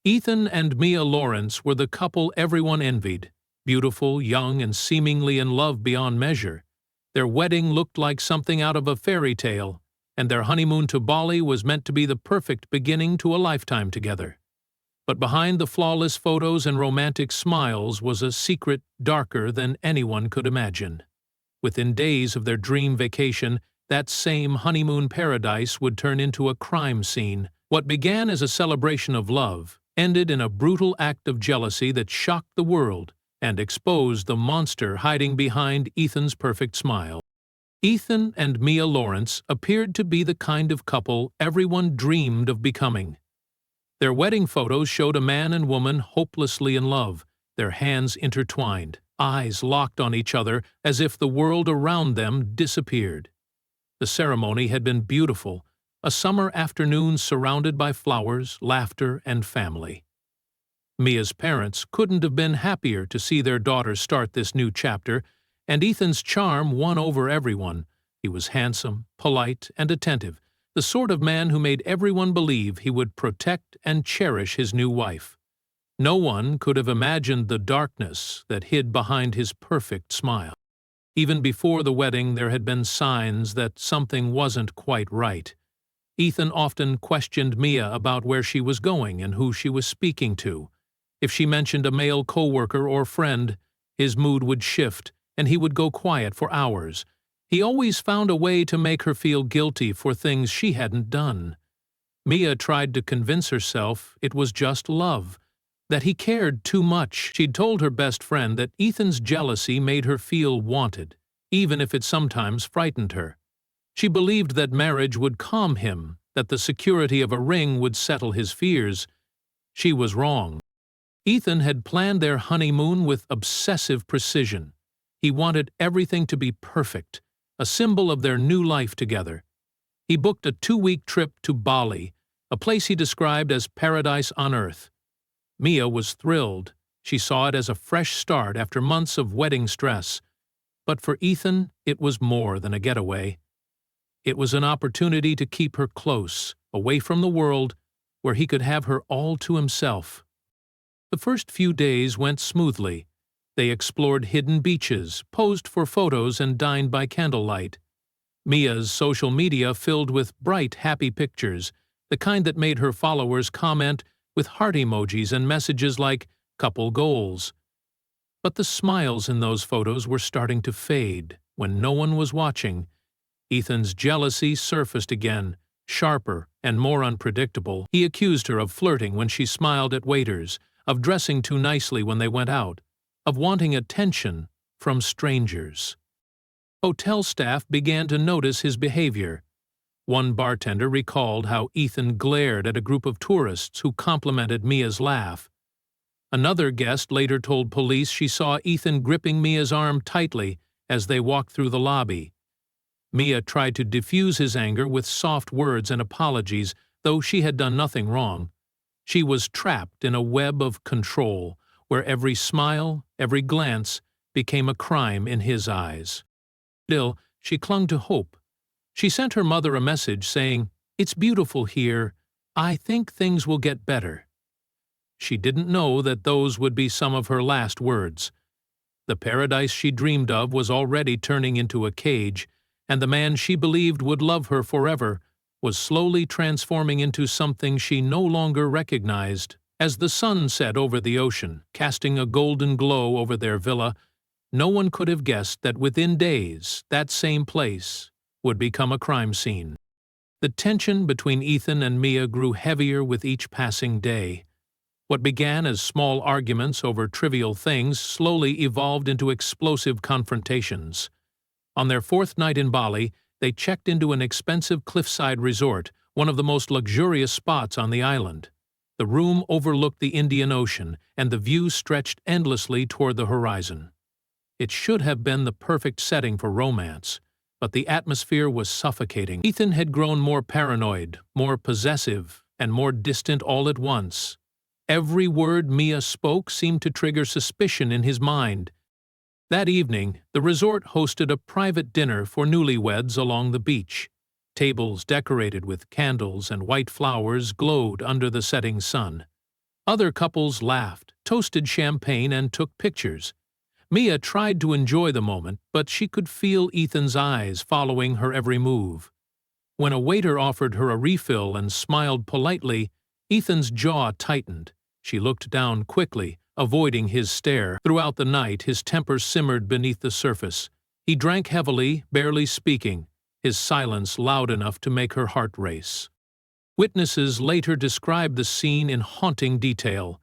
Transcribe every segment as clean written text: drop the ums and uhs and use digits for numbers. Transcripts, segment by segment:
Ethan and Mia Lawrence were the couple everyone envied, beautiful, young, and seemingly in love beyond measure. Their wedding looked like something out of a fairy tale, and their honeymoon to Bali was meant to be the perfect beginning to a lifetime together. But behind the flawless photos and romantic smiles was a secret darker than anyone could imagine. Within days of their dream vacation, that same honeymoon paradise would turn into a crime scene. What began as a celebration of love ended in a brutal act of jealousy that shocked the world and exposed the monster hiding behind Ethan's perfect smile. Ethan and Mia Lawrence appeared to be the kind of couple everyone dreamed of becoming. Their wedding photos showed a man and woman hopelessly in love, their hands intertwined, eyes locked on each other as if the world around them disappeared. The ceremony had been beautiful, a summer afternoon surrounded by flowers, laughter, and family. Mia's parents couldn't have been happier to see their daughter start this new chapter, and Ethan's charm won over everyone. He was handsome, polite, and attentive, the sort of man who made everyone believe he would protect and cherish his new wife. No one could have imagined the darkness that hid behind his perfect smile. Even before the wedding, there had been signs that something wasn't quite right. Ethan often questioned Mia about where she was going and who she was speaking to. If she mentioned a male coworker or friend, his mood would shift, and he would go quiet for hours. He always found a way to make her feel guilty for things she hadn't done. Mia tried to convince herself it was just love, that he cared too much. She'd told her best friend that Ethan's jealousy made her feel wanted, even if it sometimes frightened her. She believed that marriage would calm him, that the security of a ring would settle his fears. She was wrong. Ethan had planned their honeymoon with obsessive precision. He wanted everything to be perfect, a symbol of their new life together. He booked a 2-week trip to Bali, a place he described as paradise on earth. Mia was thrilled. She saw it as a fresh start after months of wedding stress. But for Ethan, it was more than a getaway. It was an opportunity to keep her close, away from the world, where he could have her all to himself. The first few days went smoothly. They explored hidden beaches, posed for photos, and dined by candlelight. Mia's social media filled with bright, happy pictures, the kind that made her followers comment with heart emojis and messages like couple goals. But the smiles in those photos were starting to fade when no one was watching. Ethan's jealousy surfaced again, sharper and more unpredictable. He accused her of flirting when she smiled at waiters, of dressing too nicely when they went out, of wanting attention from strangers. Hotel staff began to notice his behavior. One bartender recalled how Ethan glared at a group of tourists who complimented Mia's laugh. Another guest later told police she saw Ethan gripping Mia's arm tightly as they walked through the lobby. Mia tried to diffuse his anger with soft words and apologies, though she had done nothing wrong. She was trapped in a web of control, where every smile, every glance, became a crime in his eyes. Still, she clung to hope. She sent her mother a message saying, "It's beautiful here. I think things will get better." She didn't know that those would be some of her last words. The paradise she dreamed of was already turning into a cage, and the man she believed would love her forever was slowly transforming into something she no longer recognized. As the sun set over the ocean, casting a golden glow over their villa, no one could have guessed that within days that same place would become a crime scene. The tension between Ethan and Mia grew heavier with each passing day. What began as small arguments over trivial things slowly evolved into explosive confrontations. On their 4th night in Bali, they checked into an expensive cliffside resort, one of the most luxurious spots on the island. The room overlooked the Indian Ocean, and the view stretched endlessly toward the horizon. It should have been the perfect setting for romance, but the atmosphere was suffocating. Ethan had grown more paranoid, more possessive, and more distant all at once. Every word Mia spoke seemed to trigger suspicion in his mind. That evening, the resort hosted a private dinner for newlyweds along the beach. Tables decorated with candles and white flowers glowed under the setting sun. Other couples laughed, toasted champagne, and took pictures. Mia tried to enjoy the moment, but she could feel Ethan's eyes following her every move. When a waiter offered her a refill and smiled politely, Ethan's jaw tightened. She looked down quickly, avoiding his stare. Throughout the night, his temper simmered beneath the surface. He drank heavily, barely speaking, his silence loud enough to make her heart race. Witnesses later described the scene in haunting detail.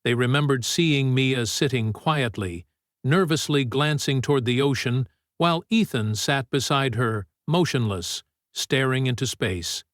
They remembered seeing Mia sitting quietly, nervously glancing toward the ocean, while Ethan sat beside her, motionless, staring into space.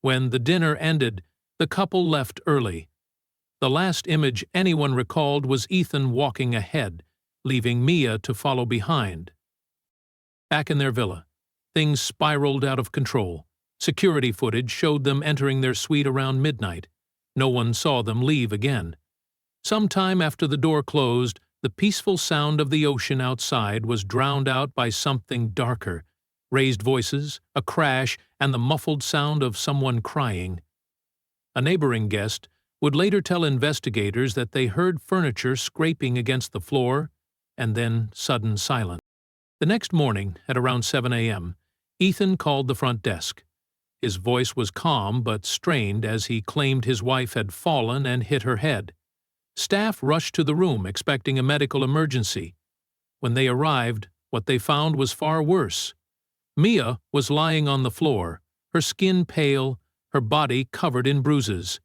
When the dinner ended, the couple left early. The last image anyone recalled was Ethan walking ahead, leaving Mia to follow behind. Back in their villa, things spiraled out of control. Security footage showed them entering their suite around midnight. No one saw them leave again. Sometime after the door closed, the peaceful sound of the ocean outside was drowned out by something darker, raised voices, a crash, and the muffled sound of someone crying. A neighboring guest would later tell investigators that they heard furniture scraping against the floor, and then sudden silence. The next morning, at around 7 a.m., Ethan called the front desk. His voice was calm but strained as he claimed his wife had fallen and hit her head. Staff rushed to the room expecting a medical emergency. When they arrived, what they found was far worse. Mia was lying on the floor, her skin pale, her body covered in bruises.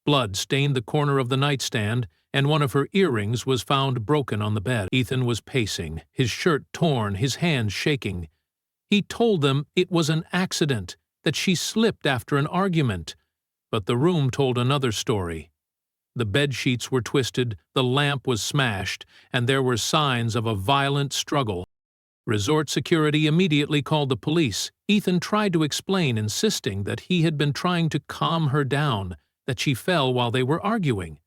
Blood stained the corner of the nightstand, and one of her earrings was found broken on the bed. Ethan was pacing, his shirt torn, his hands shaking. He told them it was an accident, that she slipped after an argument. But the room told another story. The bed sheets were twisted, the lamp was smashed, and there were signs of a violent struggle. Resort security immediately called the police. Ethan tried to explain, insisting that he had been trying to calm her down, that she fell while they were arguing.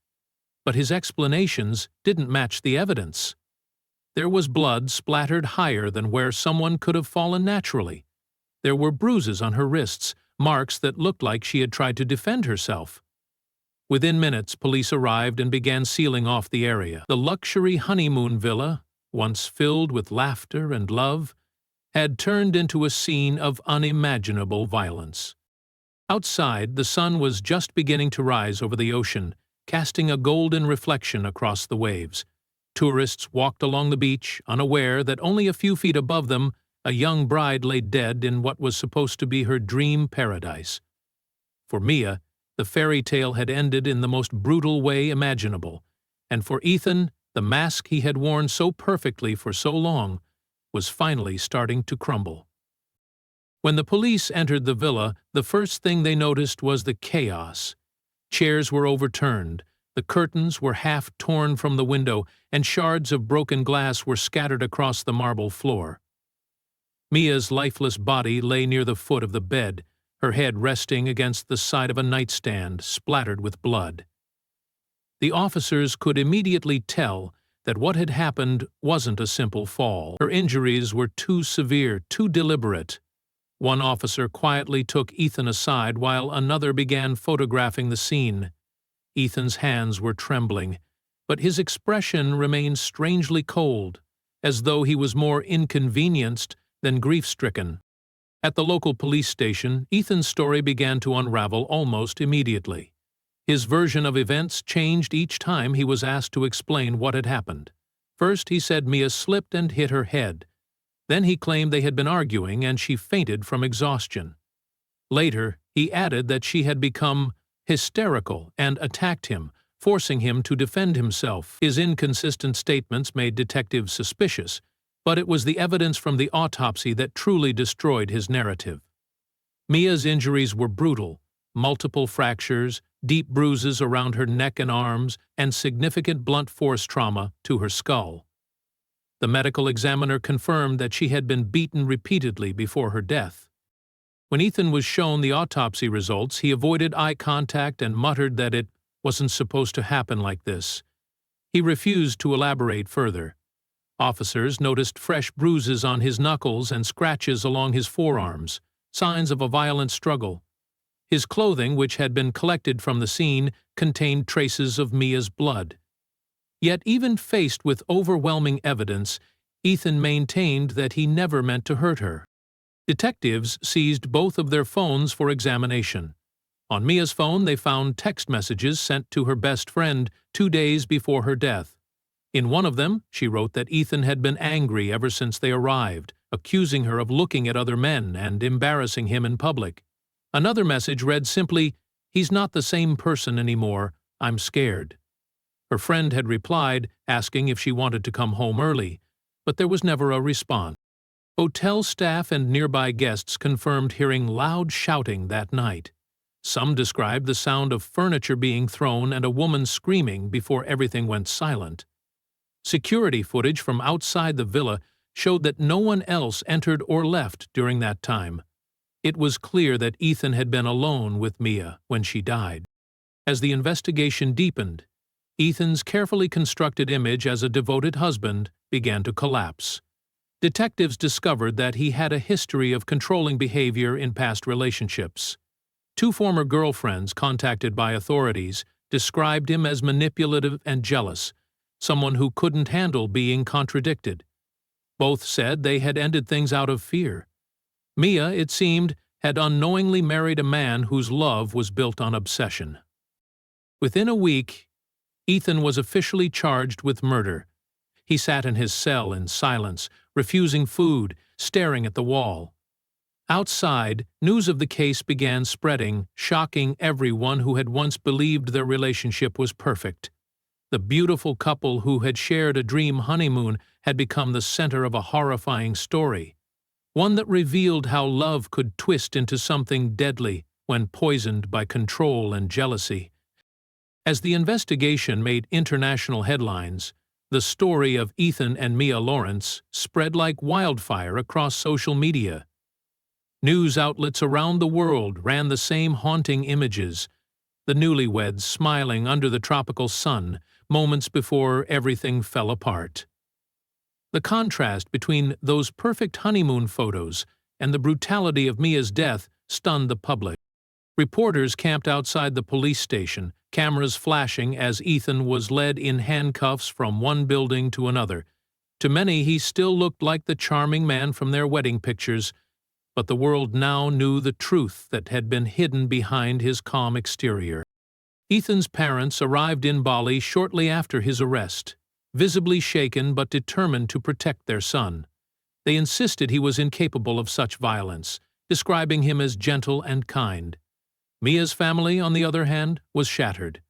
But his explanations didn't match the evidence. There was blood splattered higher than where someone could have fallen naturally. There were bruises on her wrists, marks that looked like she had tried to defend herself. Within minutes, police arrived and began sealing off the area. The luxury honeymoon villa, once filled with laughter and love, had turned into a scene of unimaginable violence. Outside, the sun was just beginning to rise over the ocean, casting a golden reflection across the waves. Tourists walked along the beach, unaware that only a few feet above them, a young bride lay dead in what was supposed to be her dream paradise. For Mia, the fairy tale had ended in the most brutal way imaginable, and for Ethan, the mask he had worn so perfectly for so long was finally starting to crumble. When the police entered the villa, the first thing they noticed was the chaos. Chairs were overturned, the curtains were half torn from the window, and shards of broken glass were scattered across the marble floor. Mia's lifeless body lay near the foot of the bed, her head resting against the side of a nightstand splattered with blood. The officers could immediately tell that what had happened wasn't a simple fall. Her injuries were too severe, too deliberate. One officer quietly took Ethan aside while another began photographing the scene. Ethan's hands were trembling, but his expression remained strangely cold, as though he was more inconvenienced than grief-stricken. At the local police station, Ethan's story began to unravel almost immediately. His version of events changed each time he was asked to explain what had happened. First, he said Mia slipped and hit her head. Then he claimed they had been arguing and she fainted from exhaustion. Later, he added that she had become hysterical and attacked him, forcing him to defend himself. His inconsistent statements made detectives suspicious, but it was the evidence from the autopsy that truly destroyed his narrative. Mia's injuries were brutal: multiple fractures, deep bruises around her neck and arms, and significant blunt force trauma to her skull. The medical examiner confirmed that she had been beaten repeatedly before her death. When Ethan was shown the autopsy results, he avoided eye contact and muttered that it wasn't supposed to happen like this. He refused to elaborate further. Officers noticed fresh bruises on his knuckles and scratches along his forearms, signs of a violent struggle. His clothing, which had been collected from the scene, contained traces of Mia's blood. Yet even faced with overwhelming evidence, Ethan maintained that he never meant to hurt her. Detectives seized both of their phones for examination. On Mia's phone, they found text messages sent to her best friend 2 days before her death. In one of them, she wrote that Ethan had been angry ever since they arrived, accusing her of looking at other men and embarrassing him in public. Another message read simply, "He's not the same person anymore. I'm scared." Her friend had replied, asking if she wanted to come home early, but there was never a response. Hotel staff and nearby guests confirmed hearing loud shouting that night. Some described the sound of furniture being thrown and a woman screaming before everything went silent. Security footage from outside the villa showed that no one else entered or left during that time. It was clear that Ethan had been alone with Mia when she died. As the investigation deepened, Ethan's carefully constructed image as a devoted husband began to collapse. Detectives discovered that he had a history of controlling behavior in past relationships. 2 former girlfriends contacted by authorities described him as manipulative and jealous, someone who couldn't handle being contradicted. Both said they had ended things out of fear. Mia, it seemed, had unknowingly married a man whose love was built on obsession. Within a week, Ethan was officially charged with murder. He sat in his cell in silence, refusing food, staring at the wall. Outside, news of the case began spreading, shocking everyone who had once believed their relationship was perfect. The beautiful couple who had shared a dream honeymoon had become the center of a horrifying story, one that revealed how love could twist into something deadly when poisoned by control and jealousy. As the investigation made international headlines, the story of Ethan and Mia Lawrence spread like wildfire across social media. News outlets around the world ran the same haunting images, the newlyweds smiling under the tropical sun moments before everything fell apart. The contrast between those perfect honeymoon photos and the brutality of Mia's death stunned the public. Reporters camped outside the police station, cameras flashing as Ethan was led in handcuffs from one building to another. To many, he still looked like the charming man from their wedding pictures, but the world now knew the truth that had been hidden behind his calm exterior. Ethan's parents arrived in Bali shortly after his arrest, visibly shaken but determined to protect their son. They insisted he was incapable of such violence, describing him as gentle and kind. Mia's family, on the other hand, was shattered.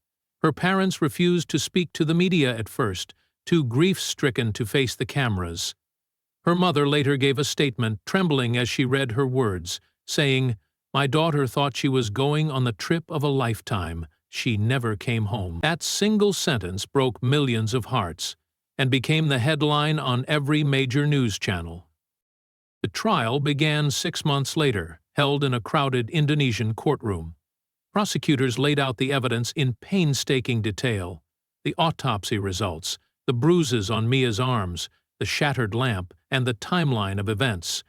Her parents refused to speak to the media at first, too grief-stricken to face the cameras. Her mother later gave a statement, trembling as she read her words, saying, "My daughter thought she was going on the trip of a lifetime. She never came home." That single sentence broke millions of hearts and became the headline on every major news channel. The trial began 6 months later, held in a crowded Indonesian courtroom. Prosecutors laid out the evidence in painstaking detail: the autopsy results, the bruises on Mia's arms, the shattered lamp, and the timeline of events.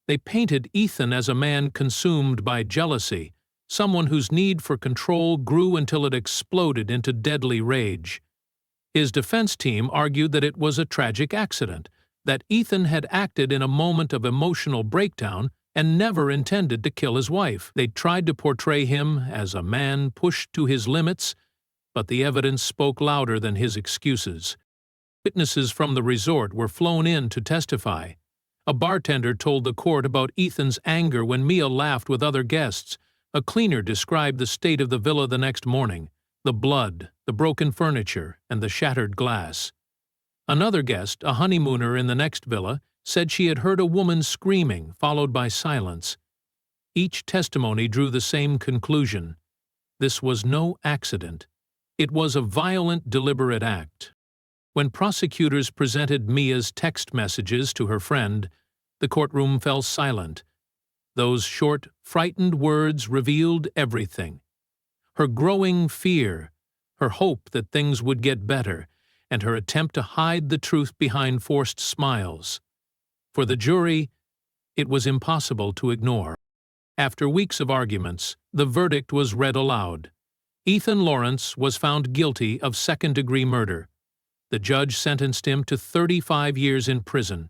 They painted Ethan as a man consumed by jealousy, someone whose need for control grew until it exploded into deadly rage. His defense team argued that it was a tragic accident, that Ethan had acted in a moment of emotional breakdown and never intended to kill his wife. They tried to portray him as a man pushed to his limits, but the evidence spoke louder than his excuses. Witnesses from the resort were flown in to testify. A bartender told the court about Ethan's anger when Mia laughed with other guests. A cleaner described the state of the villa the next morning: the blood, the broken furniture, and the shattered glass. Another guest, a honeymooner in the next villa, said she had heard a woman screaming, followed by silence. Each testimony drew the same conclusion: this was no accident. It was a violent, deliberate act. When prosecutors presented Mia's text messages to her friend, the courtroom fell silent. Those short, frightened words revealed everything: her growing fear, her hope that things would get better, and her attempt to hide the truth behind forced smiles. For the jury, it was impossible to ignore. After weeks of arguments, the verdict was read aloud. Ethan Lawrence was found guilty of second-degree murder. The judge sentenced him to 35 years in prison.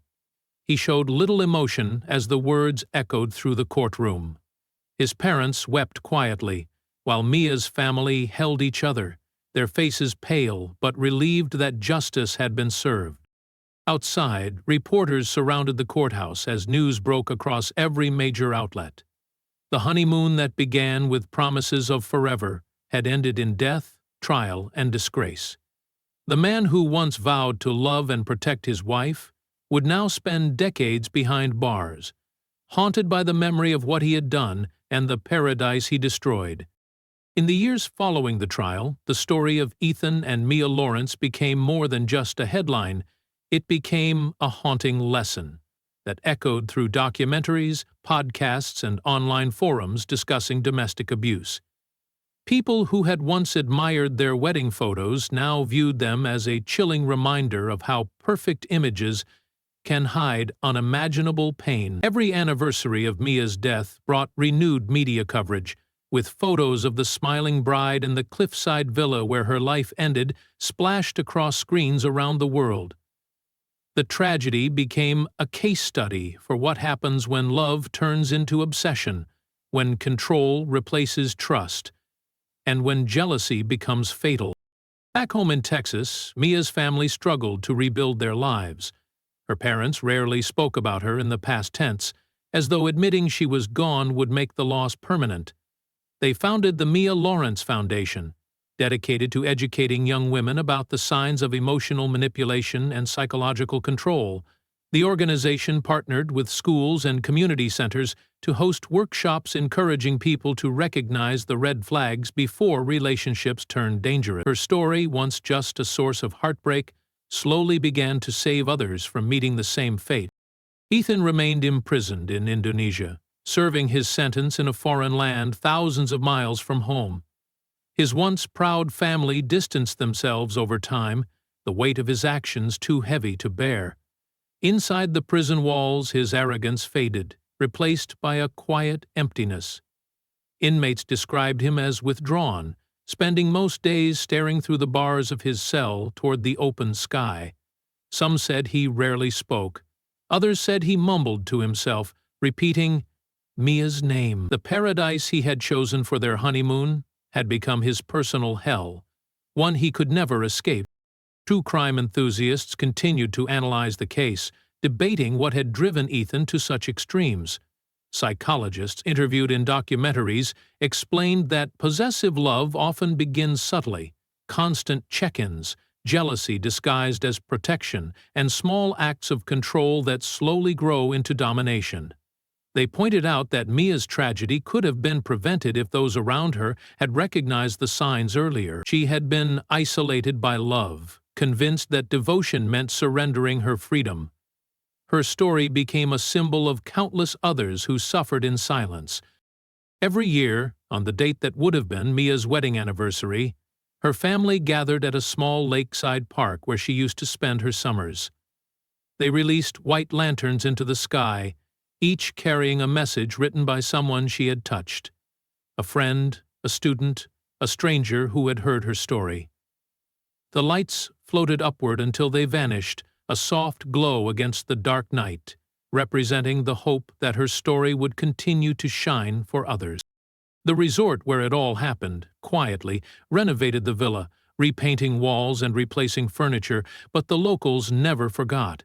He showed little emotion as the words echoed through the courtroom. His parents wept quietly, while Mia's family held each other, their faces pale but relieved that justice had been served. Outside, reporters surrounded the courthouse as news broke across every major outlet. The honeymoon that began with promises of forever had ended in death, trial, and disgrace. The man who once vowed to love and protect his wife would now spend decades behind bars, haunted by the memory of what he had done and the paradise he destroyed. In the years following the trial, the story of Ethan and Mia Lawrence became more than just a headline. It became a haunting lesson that echoed through documentaries, podcasts, and online forums discussing domestic abuse. People who had once admired their wedding photos now viewed them as a chilling reminder of how perfect images can hide unimaginable pain. Every anniversary of Mia's death brought renewed media coverage, with photos of the smiling bride and the cliffside villa where her life ended splashed across screens around the world. The tragedy became a case study for what happens when love turns into obsession, when control replaces trust, and when jealousy becomes fatal. Back home in Texas, Mia's family struggled to rebuild their lives. Her parents rarely spoke about her in the past tense, as though admitting she was gone would make the loss permanent. They founded the Mia Lawrence Foundation, dedicated to educating young women about the signs of emotional manipulation and psychological control. The organization partnered with schools and community centers to host workshops encouraging people to recognize the red flags before relationships turn dangerous. Her story, once just a source of heartbreak, slowly began to save others from meeting the same fate. Ethan remained imprisoned in Indonesia, serving his sentence in a foreign land thousands of miles from home. His once proud family distanced themselves over time, the weight of his actions too heavy to bear. Inside the prison walls, his arrogance faded, replaced by a quiet emptiness. Inmates described him as withdrawn, spending most days staring through the bars of his cell toward the open sky. Some said he rarely spoke. Others said he mumbled to himself, repeating Mia's name. The paradise he had chosen for their honeymoon had become his personal hell, one he could never escape. True crime enthusiasts continued to analyze the case, debating what had driven Ethan to such extremes. Psychologists interviewed in documentaries explained that possessive love often begins subtly, constant check-ins, jealousy disguised as protection, and small acts of control that slowly grow into domination. They pointed out that Mia's tragedy could have been prevented if those around her had recognized the signs earlier. She had been isolated by love, convinced that devotion meant surrendering her freedom. Her story became a symbol of countless others who suffered in silence. Every year, on the date that would have been Mia's wedding anniversary, her family gathered at a small lakeside park where she used to spend her summers. They released white lanterns into the sky, each carrying a message written by someone she had touched. A friend, a student, a stranger who had heard her story. The lights floated upward until they vanished, a soft glow against the dark night, representing the hope that her story would continue to shine for others. The resort where it all happened, quietly, renovated the villa, repainting walls and replacing furniture, but the locals never forgot.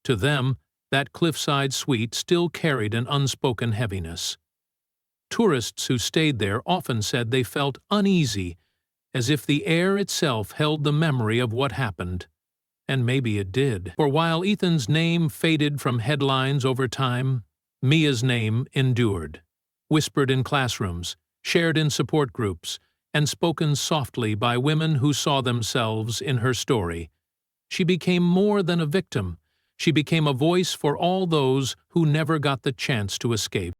To them, that cliffside suite still carried an unspoken heaviness. Tourists who stayed there often said they felt uneasy, as if the air itself held the memory of what happened. And maybe it did. For while Ethan's name faded from headlines over time, Mia's name endured. Whispered in classrooms, shared in support groups, and spoken softly by women who saw themselves in her story. She became more than a victim. She became a voice for all those who never got the chance to escape.